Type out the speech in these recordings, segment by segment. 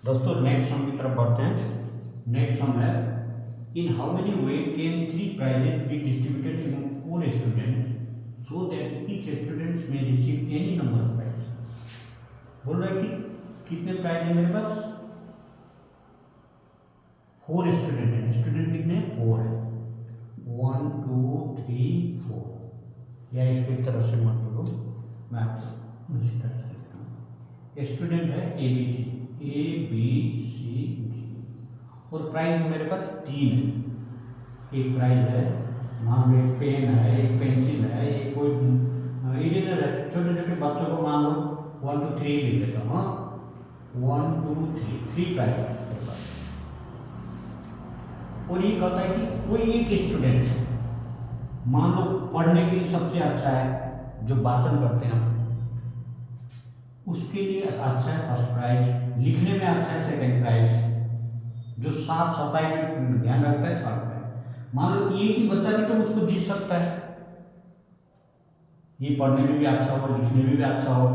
दोस्तों next sum की तरफ बढ़ते हैं। नेक्स्ट सम है, in how many way can 3 prizes be distributed among 4 student so that each student may receive any number of prize. बोल रहा है कि कितने प्राइज है मेरे पास, 4 स्टूडेंट हैं। स्टूडेंट कितने, 4 है, 1 2 3 4। या इसको इस तरह से मत बोलो, मैं आपको उसी तरह से लिखता हूँ। स्टूडेंट है ए बी सी डी, और प्राइज मेरे पास 3 है। एक प्राइज है, मान लो एक पेन है, एक पेंसिल है, एक कोई इरेजर है। छोटे छोटे बच्चों को मान लो 1 2 3 लिख लेता हूँ। 1 2 3 प्राइज है मेरे पास। और ये कहता है कि कोई एक स्टूडेंट मान लो पढ़ने के लिए सबसे अच्छा है, जो वाचन करते हैं उसके लिए अच्छा है फर्स्ट प्राइज, लिखने में अच्छा है सेकंड प्राइज, जो साफ सफाई में ध्यान रखता है थर्ड प्राइज। मान लो एक ही बच्चा भी तो उसको जीत सकता है, ये पढ़ने में भी अच्छा हो, लिखने में भी अच्छा हो,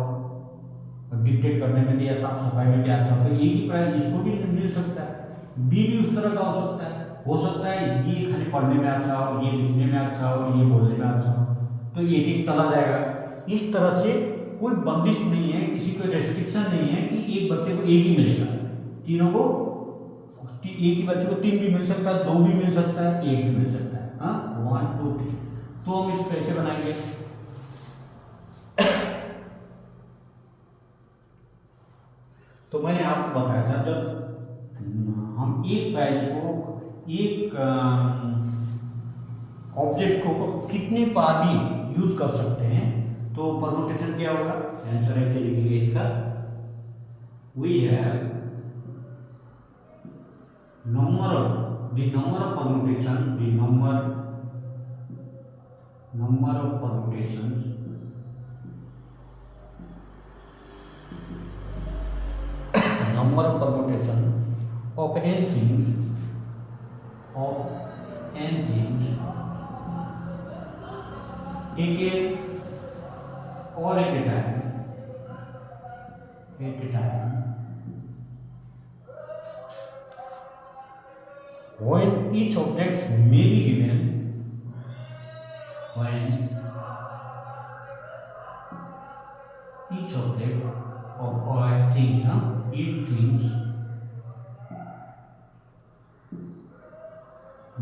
और डिक्टेट करने में भी या साफ सफाई में भी अच्छा हो, तो एक ही प्राइज इसको भी मिल सकता है। बी भी उस तरह का हो सकता है। हो सकता है ये खाली पढ़ने में अच्छा हो, ये लिखने में अच्छा हो, ये बोलने में अच्छा हो, तो एक एक चला जाएगा। इस तरह से कोई बंदिश नहीं है, किसी को रेस्ट्रिक्शन नहीं है कि एक बच्चे को एक ही मिलेगा। तीनों को, एक ही बच्चे को 3 भी मिल सकता है, 2 भी मिल सकता है, 1 भी मिल सकता है। हाँ, 1 2 3। तो हम इसको कैसे बनाएंगे, तो मैंने आपको बताया था जब हम एक प्राइज को, एक ऑब्जेक्ट को कितने बार भी यूज कर सकते हैं, तो परमुटेशन क्या होगा, आंसर ऐसे लिखेंगे इसका, we have number of permutation, the number of permutations of n things taken all at a time when each object may be given, when each object of things, each things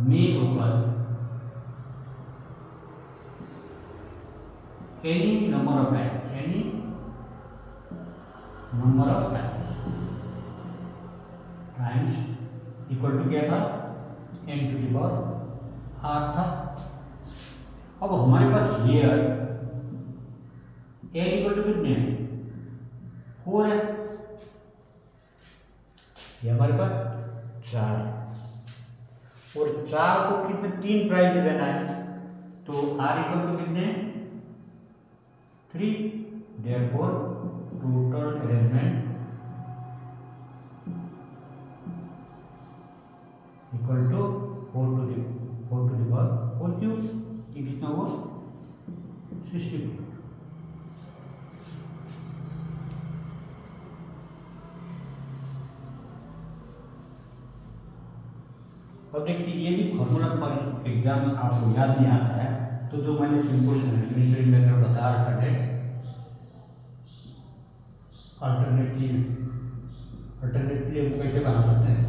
may occur any number of times equal to क्या था, n to the power r था। अब हमारे पास ये है n equal to कितने, 4 है, ये हमारे पास 4, और 4 को कितने 3 प्राइज देना है, तो r इक्वल टू कितने 3, therefore total arrangement equal to 4 to the power 4 cube, ये कितना हुआ 62। अब देखिए ये भी फॉर्मूला पर एग्जाम आपको याद नहीं आता है, तो जो मैंने सिंपल यूनिटरी मेथड बताया, अल्टरनेटली हम कैसे बना सकते हैं।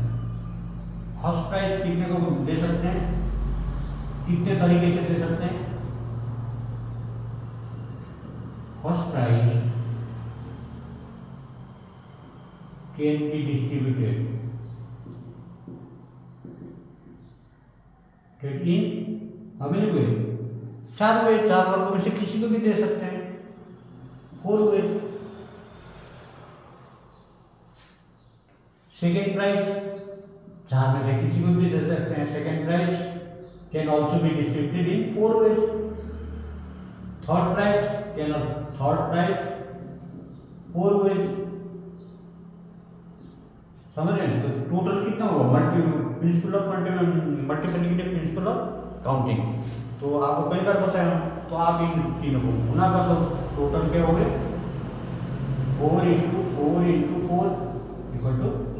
फर्स्ट प्राइज कितने को दे सकते हैं, कितने तरीके से दे सकते हैं। First prize can be distributed in how many way, 4 way, 4 वर्गों में से किसी को भी दे सकते हैं, 4 वे। सेकेंड प्राइज 4 में से किसी को भी दे सकते हैं, second prize can also be distributed in 4 ways. Third prize 4 ways, समझ रहे हैं। तो टोटल कितना होगा, principle of multiplicative principle of counting, तो आपको कई बार बताया, तो आप इन तीनों को गुना कर दो, टोटल क्या हो गए 4 × 4 × 4 =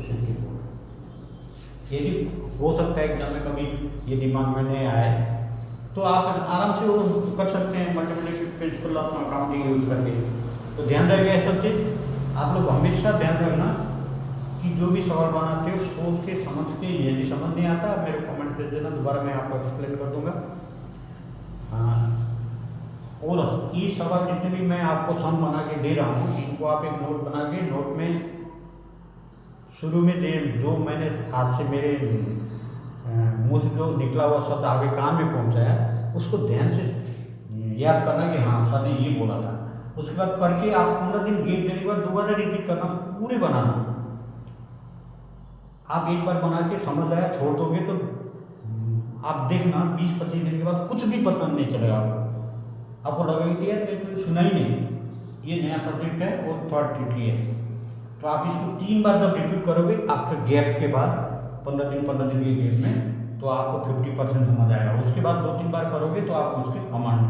6। यदि हो सकता है एग्जाम में कभी ये दिमाग में नहीं आए तो आप आराम से वो कर सकते हैं multiplicative principle of accounting use करके। तो ध्यान रखिए ये सब चीज़ आप लोग हमेशा ध्यान रखना कि जो भी सवाल बनाते हो सोच के समझ के, यदि समझ नहीं आता मेरे को कमेंट कर देना, दोबारा मैं आपको एक्सप्लेन कर दूंगा। हाँ, और ये सवाल जितने भी मैं आपको सम बना के दे रहा हूँ इनको आप एक नोट बना के, नोट में शुरू में जो मैंने आज से मेरे मुंह से जो निकला हुआ शब्द आगे कान में पहुँचाया उसको ध्यान से याद करना कि हाँ सर ने ये बोला था। उसके बाद करके आप 15 दिन गैप देने के बाद दोबारा रिपीट करना, पूरे बनाना। आप एक बार बना के समझ आया छोड़ दोगे तो आप देखना 20-25 दिन के बाद कुछ भी पता नहीं चलेगा आपको लगेगा कि यार मैं तो सुना ही नहीं, ये नया सब्जेक्ट है और थोड़ा ट्रिकी है। तो आप इसको 3 बार जब रिपीट करोगे आफ्टर गैप के बाद 15 दिन के गैप में, तो आपको 50% समझ आएगा। उसके बाद 2-3 बार करोगे तो आप उसके कमांड